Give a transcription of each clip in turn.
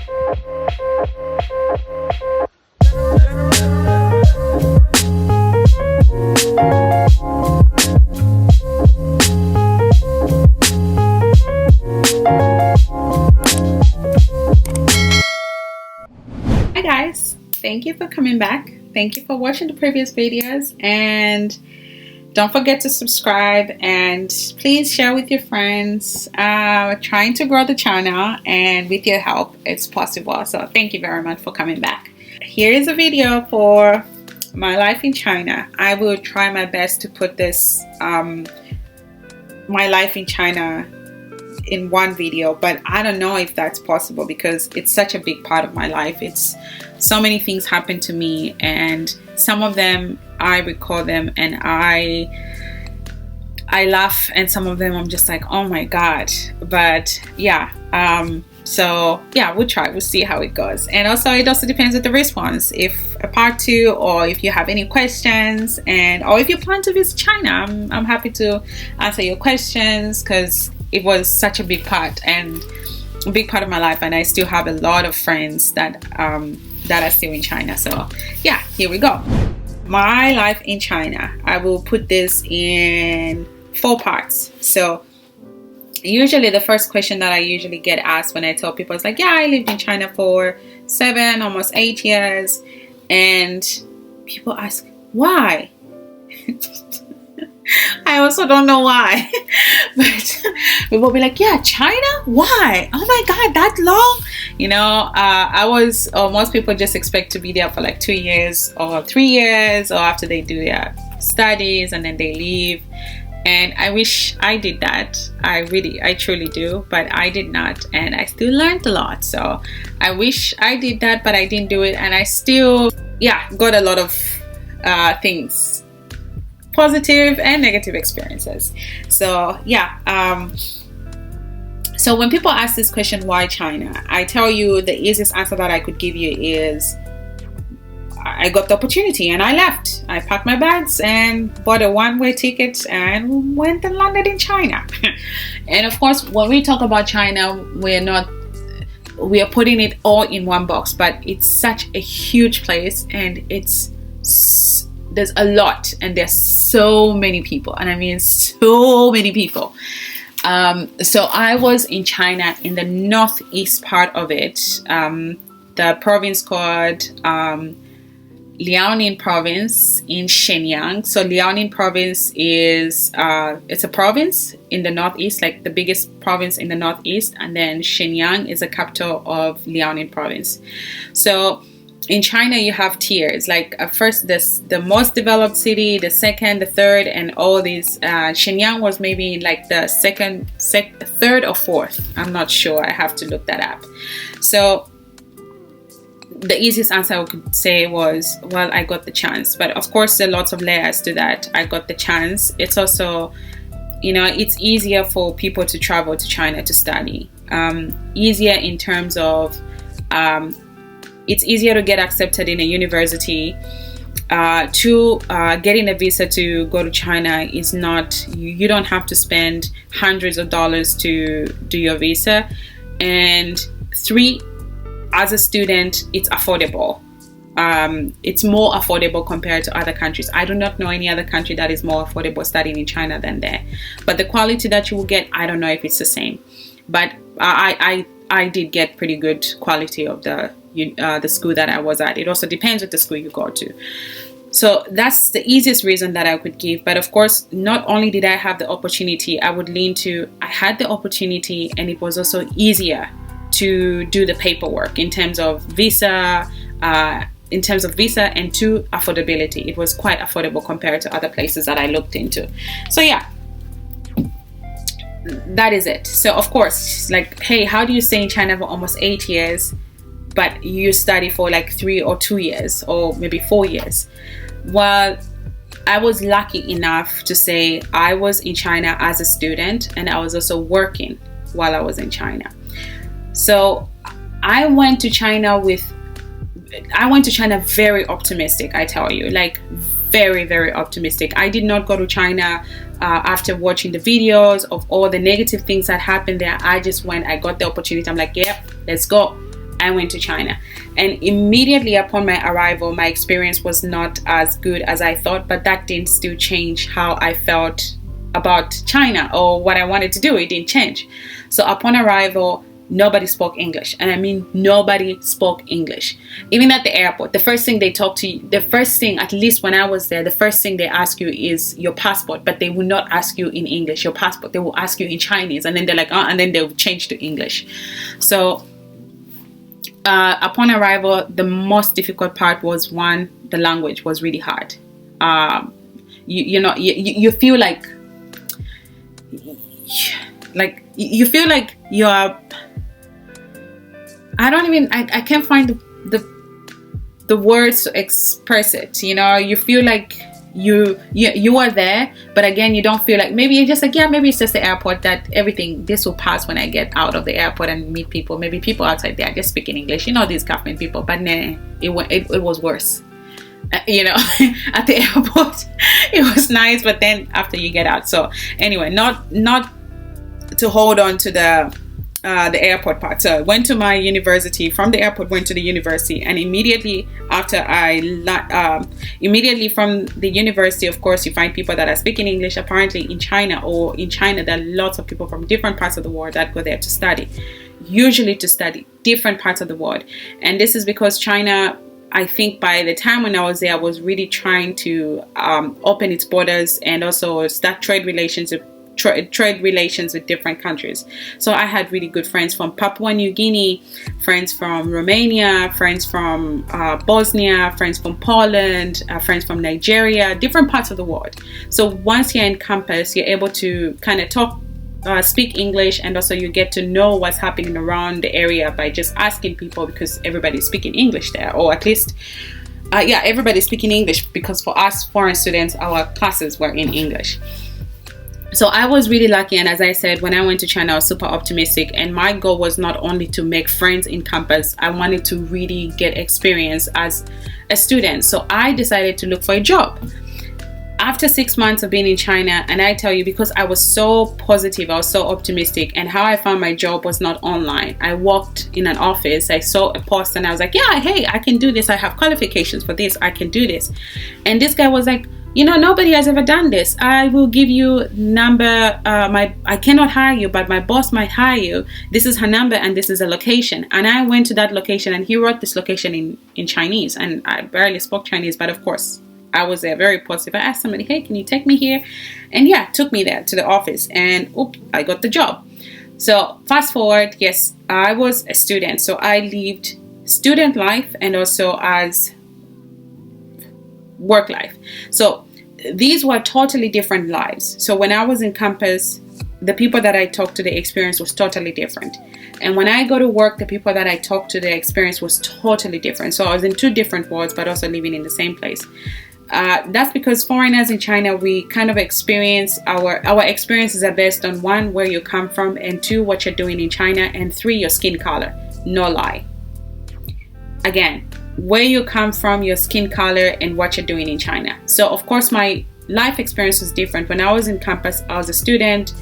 Hi guys, thank you for coming back. Thank you for watching the previous videos, and don't forget to subscribe and please share with your friends. We're trying to grow the channel, and with your help it's possible. So thank you very much for coming back. Here is a video for my life in China. I will try my best to put this my life in China in one video, but I don't know if that's possible because it's such a big part of my life. It's so many things happen to me, and some of them I recall them and I laugh, and some of them I'm just like, oh my god. But yeah, so yeah, we'll see how it goes. And also it also depends on the response, if a part 2, or if you have any questions, and or if you plan to visit China, I'm happy to answer your questions, because it was such a big part of my life, and I still have a lot of friends that are still in China. So yeah, here we go. My life in China. I will put this in 4 parts. So usually the first question that I usually get asked when I tell people is like, yeah, I lived in China for 7, almost 8 years, and people ask why. I also don't know why, but people will be like, yeah, China, why? Oh my god, that long? You know, most people just expect to be there for like 2 years or 3 years, or after they do their studies and then they leave. And I wish I did that. I truly do, but I did not, and I still learned a lot. So I wish I did that, but I didn't do it, and I still, yeah, got a lot of things, positive and negative experiences. So yeah, so when people ask this question, why China, I tell you the easiest answer that I could give you is I got the opportunity and I left. I packed my bags and bought a one-way ticket and went and landed in China. And of course, when we talk about China, we are putting it all in one box, but it's such a huge place, and there's a lot, and there's so many people, and I mean so many people. So I was in China in the northeast part of it, the province called Liaoning province in Shenyang. So Liaoning province is it's a province in the northeast, like the biggest province in the northeast, and then Shenyang is the capital of Liaoning province. So in China, you have tiers, like first the most developed city, the second, the third, and all these. Shenyang was maybe like the third or fourth. I'm not sure. I have to look that up. So the easiest answer I could say was, well, I got the chance. But of course, there are lots of layers to that. I got the chance. It's also, you know, it's easier for people to travel to China to study. Easier in terms of it's easier to get accepted in a university. Getting a visa to go to China is not, you don't have to spend hundreds of dollars to do your visa. And 3, as a student, it's affordable. It's more affordable compared to other countries. I do not know any other country that is more affordable studying in China than there. But the quality that you will get, I don't know if it's the same. But I did get pretty good quality of the school that I was at. It also depends on the school you go to. So that's the easiest reason that I could give. But of course, not only did I have the opportunity, I had the opportunity, and it was also easier to do the paperwork in terms of visa, and to affordability. It was quite affordable compared to other places that I looked into. So yeah, that is it. So of course, like, hey, how do you stay in China for almost 8 years, but you study for like 3 or 2 years, or maybe 4 years? Well, I was lucky enough to say I was in China as a student, and I was also working while I was in China. So I went to China very optimistic, I tell you, like very, very optimistic. I did not go to China after watching the videos of all the negative things that happened there. I just went, I got the opportunity. I'm like, yep, let's go. I went to China. And immediately upon my arrival, my experience was not as good as I thought, but that didn't still change how I felt about China or what I wanted to do. It didn't change. So upon arrival, nobody spoke English. And I mean, nobody spoke English. Even at the airport, the first thing they talk to you, the first thing, at least when I was there, the first thing they ask you is your passport, but they will not ask you in English, your passport. They will ask you in Chinese, and then they're like, and then they'll change to English. So upon arrival, the most difficult part was, one, the language was really hard. You feel like you feel like you're, I can't find the words to express it. You feel like you are there, but again, you don't feel like, maybe you're just like, yeah, maybe it's just the airport, that this will pass when I get out of the airport and meet people. Maybe people outside there are just speaking English, these government people. But nah, it was worse. At the airport it was nice, but then after you get out. So anyway, not to hold on to the airport part. So I went to my university. From the airport, went to the university, and immediately after immediately from the university, of course, you find people that are speaking English. Apparently in China there are lots of people from different parts of the world that go there to study, usually to study different parts of the world. And this is because China, I think by the time when I was there, was really trying to open its borders and also start trade relations with different countries. So I had really good friends from Papua New Guinea, friends from Romania, friends from Bosnia, friends from Poland, friends from Nigeria, different parts of the world. So once you're in campus, you're able to kind of speak English, and also you get to know what's happening around the area by just asking people, because everybody's speaking English there, or at least everybody's speaking English, because for us foreign students, our classes were in English. So I was really lucky, and as I said, when I went to China, I was super optimistic, and my goal was not only to make friends in campus, I wanted to really get experience as a student. So I decided to look for a job. After 6 months of being in China, and I tell you, because I was so positive, I was so optimistic, and how I found my job was not online. I walked in an office, I saw a post, and I was like, yeah, hey, I can do this. I have qualifications for this. I can do this. And this guy was like, nobody has ever done this. I will give you number. I cannot hire you, but my boss might hire you. This is her number, and this is a location. And I went to that location, and he wrote this location in Chinese, and I barely spoke Chinese, but of course, I was there very positive. I asked somebody, hey, can you take me here? And yeah, took me there to the office, and I got the job. So fast forward, yes, I was a student. So I lived student life and also as work life. So these were totally different lives. So when I was in campus, the people that I talked to, the experience was totally different. And when I go to work, the people that I talked to, the experience was totally different. So I was in two different worlds, but also living in the same place. That's because foreigners in China, we kind of experience, our experiences are based on, one, where you come from, and two, what you're doing in China, and three, your skin color. No lie. Again, where you come from, your skin color, and what you're doing in China. So of course my life experience was different. When I was in campus, I was a student.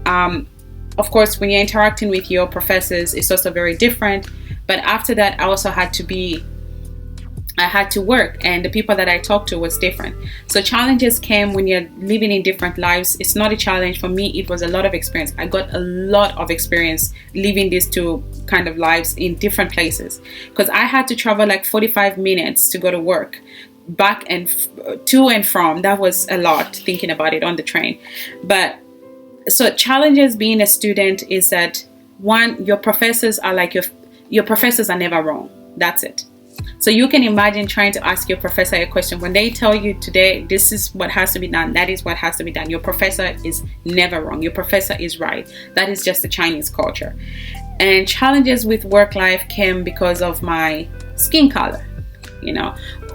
Of course, when you're interacting with your professors, it's also very different. But after that, I also had to work, and the people that I talked to was different. So challenges came when you're living in different lives. It's not a challenge for me. It was a lot of experience. I got a lot of experience living these two kind of lives in different places, because I had to travel like 45 minutes to go to work, back and to and from. That was a lot, thinking about it, on the train. But so challenges being a student is that, one, your professors are like your professors are never wrong. That's it. So you can imagine trying to ask your professor a question. When they tell you today, this is what has to be done, that is what has to be done. Your professor is never wrong. Your professor is right. That is just the Chinese culture. And challenges with work life came because of my skin color.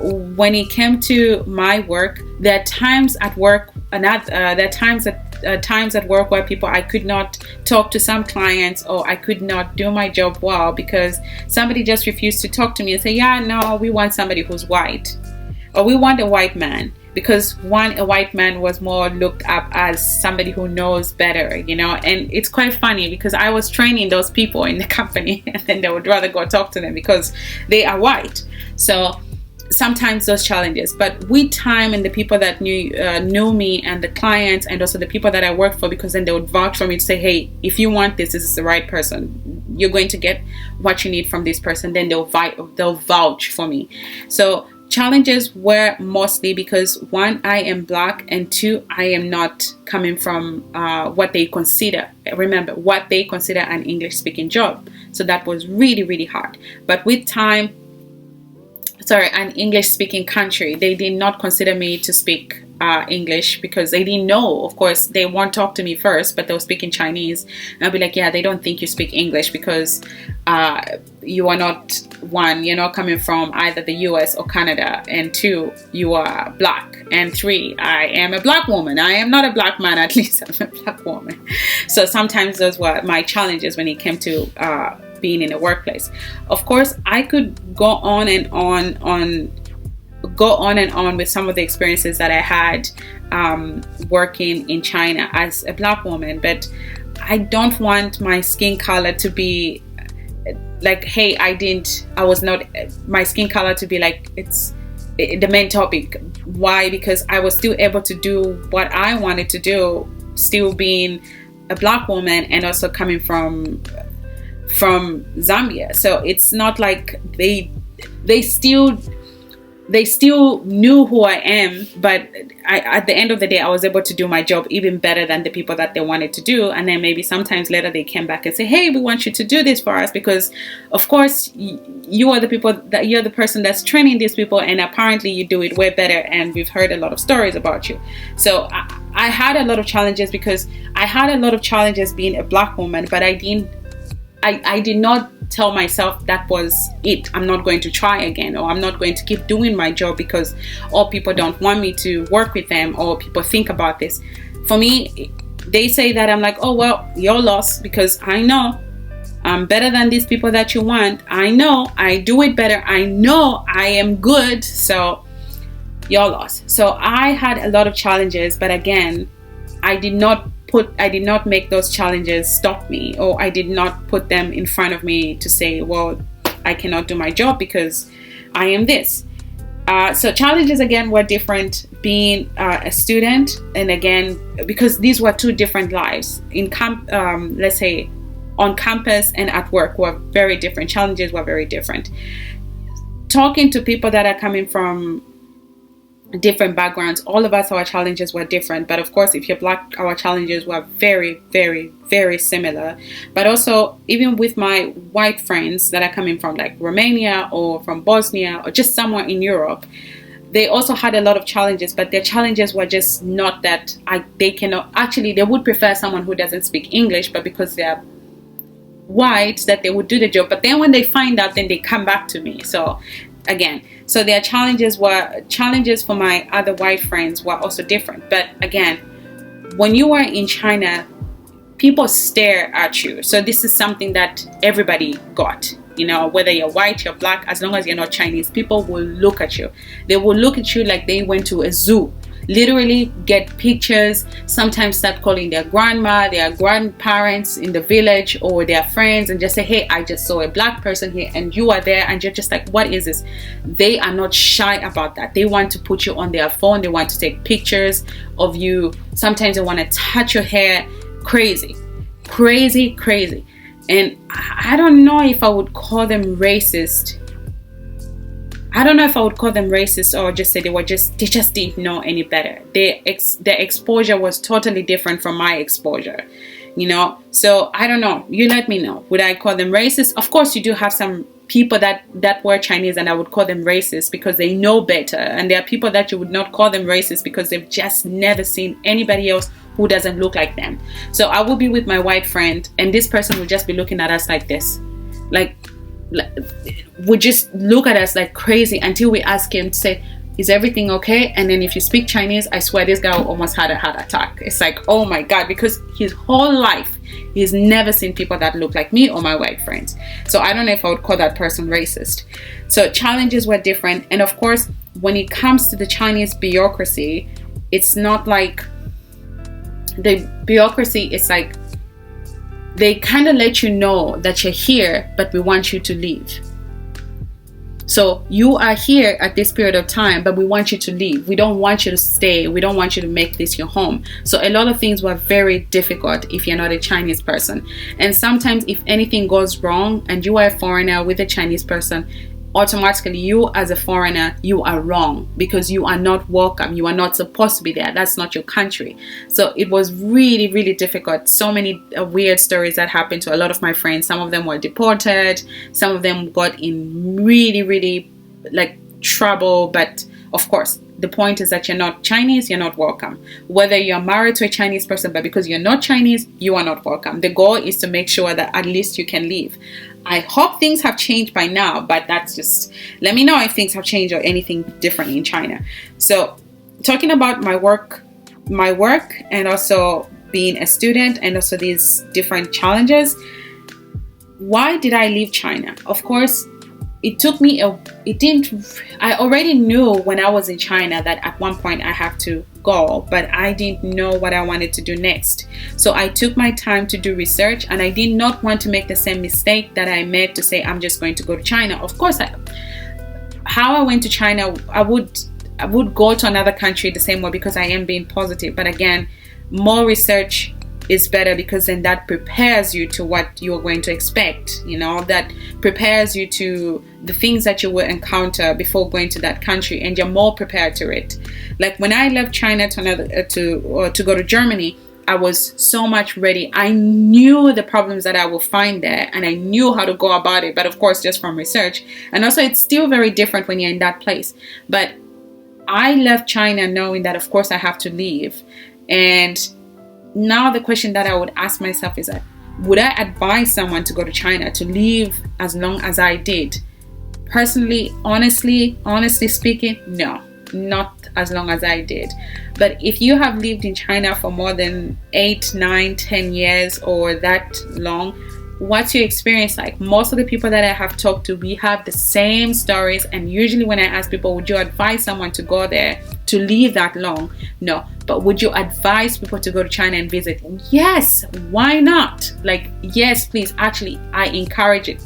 When it came to my work, there are times at work, there are times at work where I could not talk to some clients, or I could not do my job well because somebody just refused to talk to me and say, yeah, no, we want somebody who's white, or we want a white man. because a white man was more looked up as somebody who knows better, you know. And it's quite funny because I was training those people in the company and then they would rather go talk to them because they are white. So sometimes those challenges, but with time and the people that knew me and the clients and also the people that I worked for, because then they would vouch for me to say, hey, if you want this is the right person, you're going to get what you need from this person, then they'll vouch for me. So challenges were mostly because, one, I am black, and two, I am not coming from what they consider an English speaking job. So that was really, really hard. But with time, an English speaking country, they did not consider me to speak English because they didn't know. Of course, they won't talk to me first, but they'll speak in Chinese. And I'll be like, yeah, they don't think you speak English because you are not, one, you're not coming from either the US or Canada, and two, you are black, and three, I am a black woman. I am not a black man, at least I'm a black woman. So sometimes those were my challenges when it came to being in a workplace. Of course, I could go on and on with some of the experiences that I had working in China as a black woman, but I don't want my skin color to be like, hey, my skin color to be like it's the main topic. Why? Because I was still able to do what I wanted to do, still being a black woman and also coming from Zambia. So it's not like they still knew who I am, but at the end of the day, I was able to do my job even better than the people that they wanted to do. And then maybe sometimes later they came back and say, hey, we want you to do this for us because of course you're the person that's training these people, and apparently you do it way better, and we've heard a lot of stories about you. So I had a lot of challenges because I had a lot of challenges being a black woman, but I did not tell myself that was it. I'm not going to try again, or I'm not going to keep doing my job because people don't want me to work with them, or people think about this. For me, they say that, I'm like, oh, well, your loss, because I know I'm better than these people that you want. I know I do it better. I know I am good. So your loss. So I had a lot of challenges, but again, I did not make those challenges stop me, or I did not put them in front of me to say, well, I cannot do my job because I am this. So challenges again were different being a student, and again, because these were two different lives. Let's say on campus and at work were very different. Challenges were very different. Talking to people that are coming from different backgrounds, all of us, our challenges were different. But of course, if you're black, our challenges were very, very, very similar. But also, even with my white friends that are coming from like Romania or from Bosnia or just somewhere in Europe, they also had a lot of challenges, but their challenges were just not that they would prefer someone who doesn't speak English, but because they're white, that they would do the job. But then when they find out, then they come back to me. So again, so their challenges for my other white friends were also different. But again, when you are in China, people stare at you. So this is something that everybody got. You know, whether you're white, you're black, as long as you're not Chinese, people will look at you. They will look at you like they went to a zoo. Literally get pictures, sometimes start calling their grandma, their grandparents in the village, or their friends, and just say, hey, I just saw a black person here and you are there, and you're just like, what is this? They are not shy about that. They want to put you on their phone. They want to take pictures of you. Sometimes they want to touch your hair. Crazy. And I don't know if I would call them racist. Or just say they just didn't know any better. Their exposure was totally different from my exposure, you know. So I don't know. You let me know. Would I call them racist? Of course, you do have some people that were Chinese, and I would call them racist because they know better. And there are people that you would not call them racist because they've just never seen anybody else who doesn't look like them. So I will be with my white friend, and this person will just be looking at us like this, would just look at us like crazy until we ask him to say, is everything okay? And then if you speak Chinese, I swear this guy almost had a heart attack. It's like, oh my God, because his whole life He's never seen people that look like me or my white friends. So I don't know if I would call that person racist. So challenges were different. And of course, when it comes to the Chinese bureaucracy, it's not like the bureaucracy, it's like they kind of let you know that you're here, but we want you to leave. So you are here at this period of time, but we want you to leave. We don't want you to stay. We don't want you to make this your home. So a lot of things were very difficult if you're not a Chinese person. And sometimes if anything goes wrong and you are a foreigner with a Chinese person, automatically you as a foreigner, you are wrong because you are not welcome. You are not supposed to be there. That's not your country. So it was really, really difficult. So many weird stories that happened to a lot of my friends. Some of them were deported. Some of them got in really, really like trouble. But of course, the point is that you're not Chinese, you're not welcome. Whether you're married to a Chinese person, but because you're not Chinese, you are not welcome. The goal is to make sure that at least you can leave. I hope things have changed by now, but that's just, let me know if things have changed or anything different in China. So talking about my work and also being a student and also these different challenges. Why did I leave China? Of course, I already knew when I was in China that at one point I have to go, but I didn't know what I wanted to do next. So I took my time to do research, and I did not want to make the same mistake that I made to say I'm just going to go to China. Of course, how I went to China, I would go to another country the same way because I am being positive. But again, more research is better because then that prepares you to what you're going to expect, that prepares you to the things that you will encounter before going to that country, and you're more prepared to it. Like when I left China to go to Germany, I was so much ready. I knew the problems that I will find there, and I knew how to go about it, but of course just from research. And also it's still very different when you're in that place. But I left China knowing that of course I have to leave. And now the question that I would ask myself is that, would I advise someone to go to China to leave as long as I did? Personally, honestly speaking, no, not as long as I did. But if you have lived in China for more than 8, 9, 10 years or that long, what's your experience like? Most of the people that I have talked to, we have the same stories. And usually when I ask people, would you advise someone to go there, to leave that long? No. But would you advise people to go to China and visit? Yes. Why not? Yes, please. Actually, I encourage it.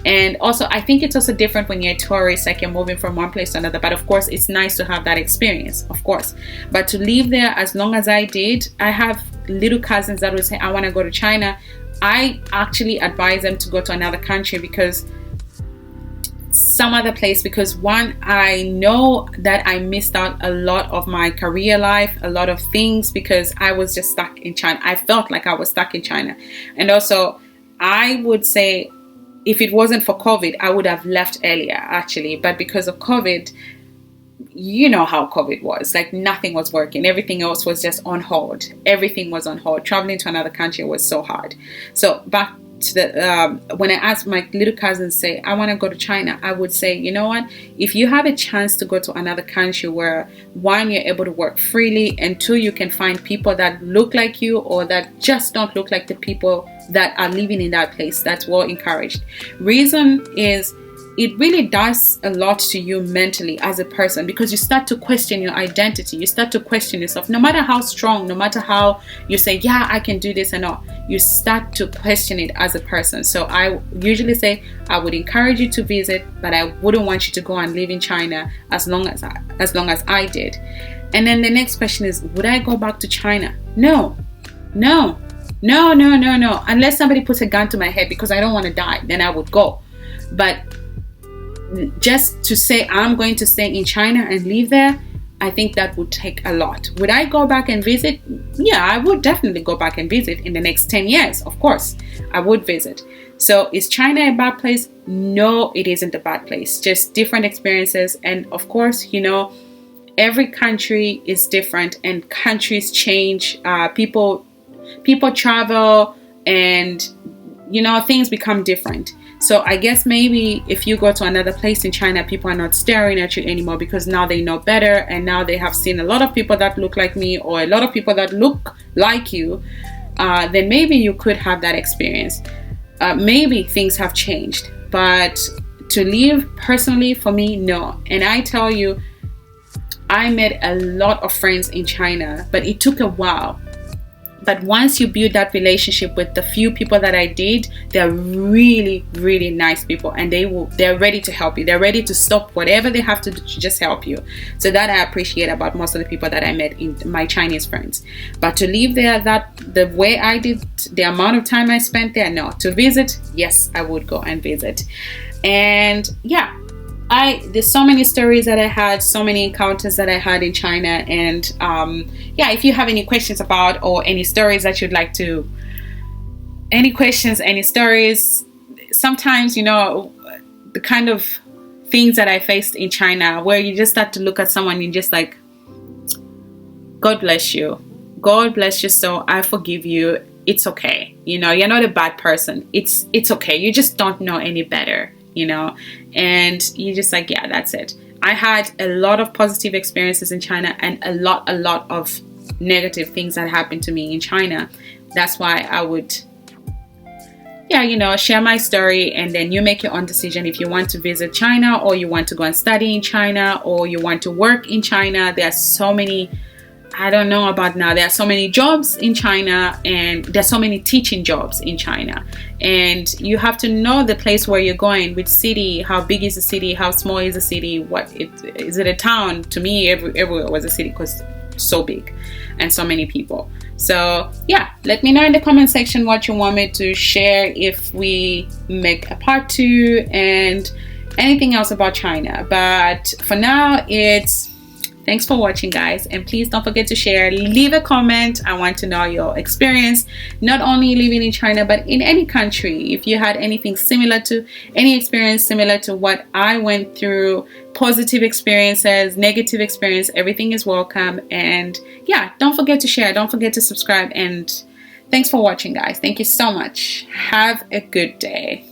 And also, I think it's also different when you're a tourist, like you're moving from one place to another. But of course, it's nice to have that experience, of course. But to live there as long as I did, I have little cousins that would say, I want to go to China. I actually advise them to go to another country because one, I know that I missed out a lot of my career life, a lot of things, because I was just stuck in China. I felt like I was stuck in China. And also, I would say if it wasn't for COVID, I would have left earlier actually. But because of COVID, you know how COVID was. Nothing was working. Everything else was just on hold. Everything was on hold. Traveling to another country was so hard. So back to when I asked my little cousins, say, I want to go to China, I would say, you know what? If you have a chance to go to another country where, one, you're able to work freely, and two, you can find people that look like you or that just don't look like the people that are living in that place, that's well encouraged. Reason is, it really does a lot to you mentally as a person, because you start to question your identity. You start to question yourself. No matter how strong, no matter how you say, yeah, I can do this and all, you start to question it as a person. So I usually say I would encourage you to visit, but I wouldn't want you to go and live in China as long as I did. And then the next question is, would I go back to China? No. Unless somebody puts a gun to my head because I don't want to die, then I would go. But just to say I'm going to stay in China and live there, I think that would take a lot. Would I go back and visit? Yeah, I would definitely go back and visit in the next 10 years. Of course, I would visit. So is China a bad place? No, it isn't a bad place. Just different experiences. And of course, every country is different and countries change. People travel and, things become different. So I guess maybe if you go to another place in China, people are not staring at you anymore because now they know better, and now they have seen a lot of people that look like me or a lot of people that look like you. then maybe you could have that experience. Maybe things have changed, but to leave personally, for me, no. And I tell you, I made a lot of friends in China, but it took a while. But once you build that relationship with the few people that I did, they're really, really nice people, and they're ready to help you. They're ready to stop whatever they have to do to just help you. So that I appreciate about most of the people that I met in my Chinese friends. But to live there, the way I did, the amount of time I spent there, no. To visit, yes, I would go and visit. And yeah, there's so many stories that I had, so many encounters that I had in China. And yeah, if you have any questions about, or any stories that you'd like to, any questions, any stories, sometimes, the kind of things that I faced in China, where you just start to look at someone and just like, God bless you. God bless your soul. I forgive you. It's okay. You're not a bad person. It's okay. You just don't know any better. And you just like, yeah, that's it. I had a lot of positive experiences in China, and a lot of negative things that happened to me in China. That's why I would, share my story, and then you make your own decision if you want to visit China, or you want to go and study in China, or you want to work in China. There are so many, I don't know about now, there are so many jobs in China, and there's so many teaching jobs in China. And you have to know the place where you're going, which city, how big is the city, how small is the city, is it a town? To me, everywhere was a city, because it's so big and so many people. So yeah, let me know in the comment section what you want me to share, if we make a part 2, and anything else about China. But for now, thanks for watching, guys, and please don't forget to share, leave a comment. I want to know your experience, not only living in China, but in any country. If you had anything similar to, any experience similar to what I went through, positive experiences, negative experience, everything is welcome. And yeah, don't forget to share, don't forget to subscribe, and thanks for watching, guys. Thank you so much. Have a good day.